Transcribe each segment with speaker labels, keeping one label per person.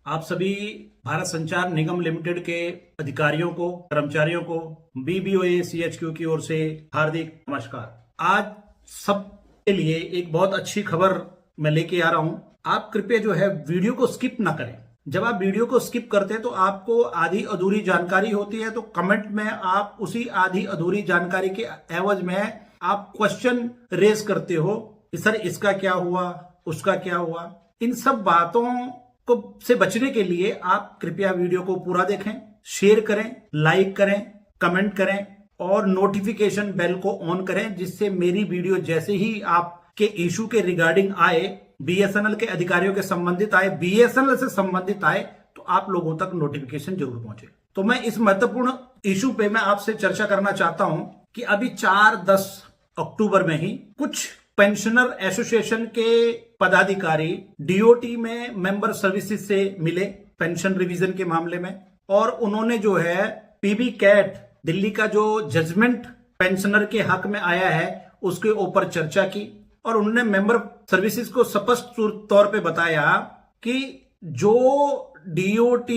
Speaker 1: आप सभी भारत संचार निगम लिमिटेड के अधिकारियों को, कर्मचारियों को BBOA CHQ की ओर से हार्दिक नमस्कार। आज सबके लिए एक बहुत अच्छी खबर मैं लेके आ रहा हूं। आप कृपया जो है वीडियो को स्किप ना करें। जब आप वीडियो को स्किप करते हैं तो आपको आधी अधूरी जानकारी होती है, तो कमेंट में आप उसी आधी अधूरी जानकारी के एवज में आप क्वेश्चन रेज करते हो कि सर इसका क्या हुआ, उसका क्या हुआ। इन सब बातों को से बचने के लिए आप कृपया वीडियो को पूरा देखें, शेयर करें, लाइक करें, कमेंट करें और नोटिफिकेशन बेल को ऑन करें, जिससे मेरी वीडियो जैसे ही आपके इशू के रिगार्डिंग आए, BSNL के अधिकारियों के संबंधित आए, BSNL से संबंधित आए, तो आप लोगों तक नोटिफिकेशन जरूर पहुंचे। तो मैं इस महत्वपूर्ण इशू पे मैं आपसे चर्चा करना चाहता हूं कि अभी 4-10 अक्टूबर में ही कुछ पेंशनर एसोसिएशन के पदाधिकारी DOT में मेंबर सर्विसेज से मिले पेंशन रिवीजन के मामले में, और उन्होंने जो है PB कैट दिल्ली का जो जजमेंट पेंशनर के हक में आया है उसके ऊपर चर्चा की, और उन्होंने मेंबर सर्विसेज को स्पष्ट तौर पे बताया कि जो DOT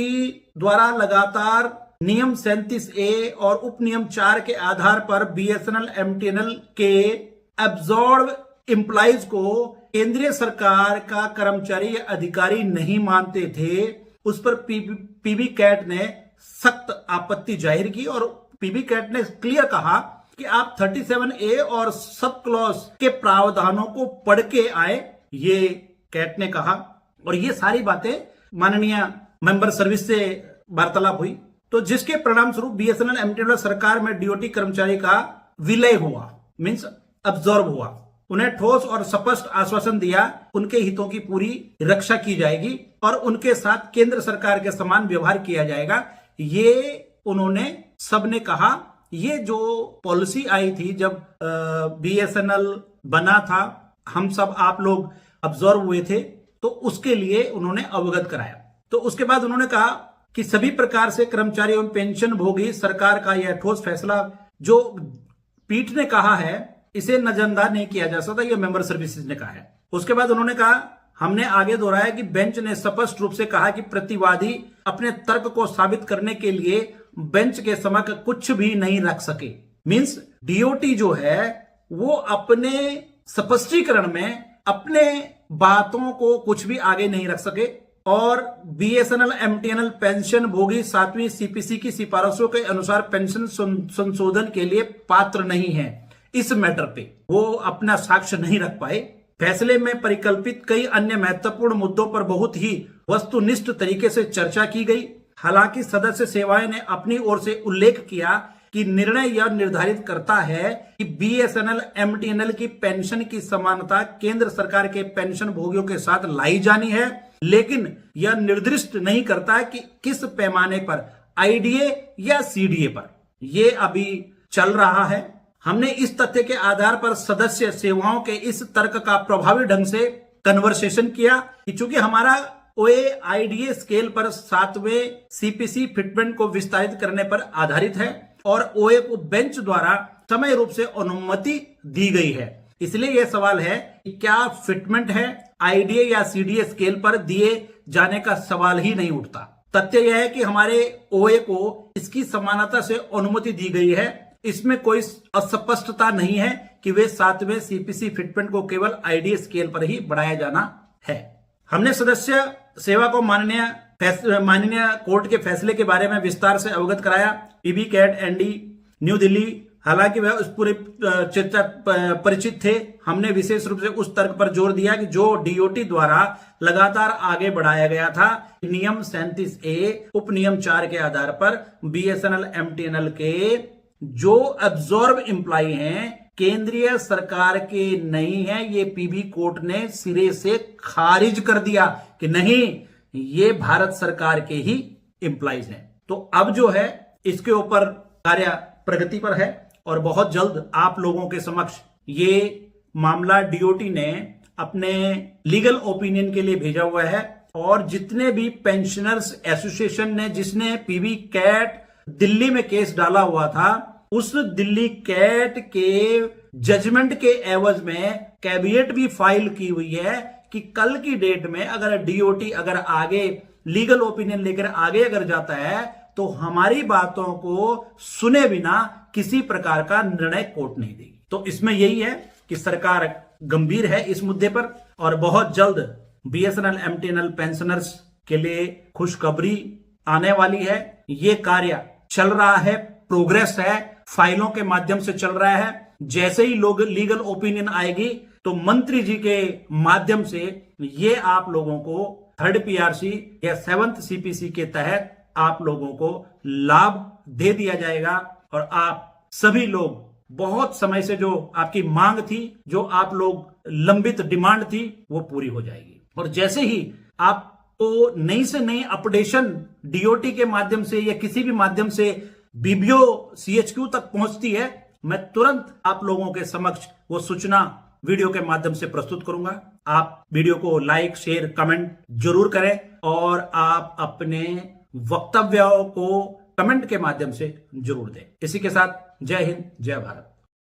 Speaker 1: द्वारा लगातार नियम 37A और उप नियम 4 के आधार पर BSNL MTNL के एब्जॉर्ब एम्प्लॉइज को केंद्रीय सरकार का कर्मचारी या अधिकारी नहीं मानते थे, उस पर PB कैट ने सख्त आपत्ति जाहिर की, और PB कैट ने क्लियर कहा कि आप 37A और सब क्लॉज के प्रावधानों को पढ़ के आए, ये कैट ने कहा। और ये सारी बातें माननीय मेंबर सर्विस से वार्तालाप हुई, तो जिसके परिणाम स्वरूप BSNL MTNL सरकार में DOT कर्मचारी का विलय हुआ, मींस अब्सॉर्ब हुआ। उन्हें ठोस और स्पष्ट आश्वासन दिया उनके हितों की पूरी रक्षा की जाएगी और उनके साथ केंद्र सरकार के समान व्यवहार किया जाएगा, ये उन्होंने सबने कहा। ये जो पॉलिसी आई थी जब BSNL बना था, हम सब आप लोग अब्सॉर्ब हुए थे, तो उसके लिए उन्होंने अवगत कराया। तो उसके बाद उन्होंने कहा कि सभी प्रकार से कर्मचारी एवं पेंशन भोगी सरकार का यह ठोस फैसला जो पीठ ने कहा है, इसे नजरअंदाज नहीं किया जा सकता, यह मेंबर सर्विसेज ने कहा है। उसके बाद उन्होंने कहा, हमने आगे दोहराया कि बेंच ने स्पष्ट रूप से कहा कि प्रतिवादी अपने तर्क को साबित करने के लिए बेंच के समक्ष कुछ भी नहीं रख सके। मींस DOT जो है वो अपने स्पष्टीकरण में अपने बातों को कुछ भी आगे नहीं रख सके, और BSNL MTNL पेंशन भोगी 7वीं CPC की सिफारिशों के अनुसार पेंशन संशोधन के लिए पात्र नहीं है। इस मैटर पे वो अपना साक्ष्य नहीं रख पाए। फैसले में परिकल्पित कई अन्य महत्वपूर्ण मुद्दों पर बहुत ही वस्तुनिष्ठ तरीके से चर्चा की गई। हालांकि सदस्य सेवाएं ने अपनी ओर से उल्लेख किया कि निर्णय यह निर्धारित करता है कि BSNL MTNL की पेंशन की समानता केंद्र सरकार के पेंशन भोगियों के साथ लाई जानी है, लेकिन यह निर्दिष्ट नहीं करता कि किस पैमाने पर, IDA या CDA पर। यह अभी चल रहा है। हमने इस तथ्य के आधार पर सदस्य सेवाओं के इस तर्क का प्रभावी ढंग से कन्वर्सेशन किया कि चूंकि हमारा OA IDA स्केल पर 7वें CPC फिटमेंट को विस्तारित करने पर आधारित है और OA को बेंच द्वारा समय रूप से अनुमति दी गई है, इसलिए यह सवाल है कि क्या फिटमेंट है, IDA या CDA स्केल पर दिए जाने का सवाल ही नहीं उठता। तथ्य यह है कि हमारे OA को इसकी समानता से अनुमति दी गई है, इसमें कोई अस्पष्टता नहीं है कि वे 7वें CPC फिटमेंट को केवल IDA स्केल पर ही बढ़ाया जाना है। हमने सदस्य सेवा को माननीय कोर्ट के फैसले के बारे में विस्तार से अवगत कराया। PB CAT ND New Delhi, हालांकि वह उस पूरे चर्चा परिचित थे। हमने विशेष रूप से उस तर्क पर जोर दिया कि जो DOT द्वारा लगातार आगे बढ़ाया गया था, नियम 37A उप नियम 4 के आधार पर BSNL MTNL के जो एब्जॉर्ब एम्प्लॉय हैं केंद्रीय सरकार के नहीं है, ये PB कोर्ट ने सिरे से खारिज कर दिया कि नहीं, ये भारत सरकार के ही एम्प्लॉइज हैं। तो अब जो है इसके ऊपर कार्य प्रगति पर है और बहुत जल्द आप लोगों के समक्ष ये मामला DOT ने अपने लीगल ओपिनियन के लिए भेजा हुआ है, और जितने भी पेंशनर्स एसोसिएशन ने, जिसने PB कैट दिल्ली में केस डाला हुआ था, उस दिल्ली कैट के जजमेंट के एवज में कैविएट भी फाइल की हुई है कि कल की डेट में अगर DOT अगर आगे लीगल ओपिनियन लेकर आगे अगर जाता है तो हमारी बातों को सुने बिना किसी प्रकार का निर्णय कोर्ट नहीं देगी। तो इसमें यही है कि सरकार गंभीर है इस मुद्दे पर और बहुत जल्द बीएसएनएल एमटीएनएल पेंशनर्स के लिए खुशखबरी आने वाली है। ये कार्य चल रहा है, प्रोग्रेस है, फाइलों के माध्यम से चल रहा है। जैसे ही लोग लीगल ओपिनियन आएगी तो मंत्री जी के माध्यम से ये आप लोगों को थर्ड पीआरसी या 7th सीपीसी के तहत आप लोगों को लाभ दे दिया जाएगा और आप सभी लोग बहुत समय से जो आपकी मांग थी, जो आप लोग लंबित डिमांड थी, वो पूरी हो जाएगी। और जैसे ही आपको नई से नई अपडेशन डीओटी के माध्यम से या किसी भी माध्यम से बीबीओ सीएचक्यू तक पहुंचती है, मैं तुरंत आप लोगों के समक्ष वो सूचना वीडियो के माध्यम से प्रस्तुत करूंगा। आप वीडियो को लाइक, शेयर, कमेंट जरूर करें और आप अपने वक्तव्यों को कमेंट के माध्यम से जरूर दें। इसी के साथ जय हिंद, जय भारत।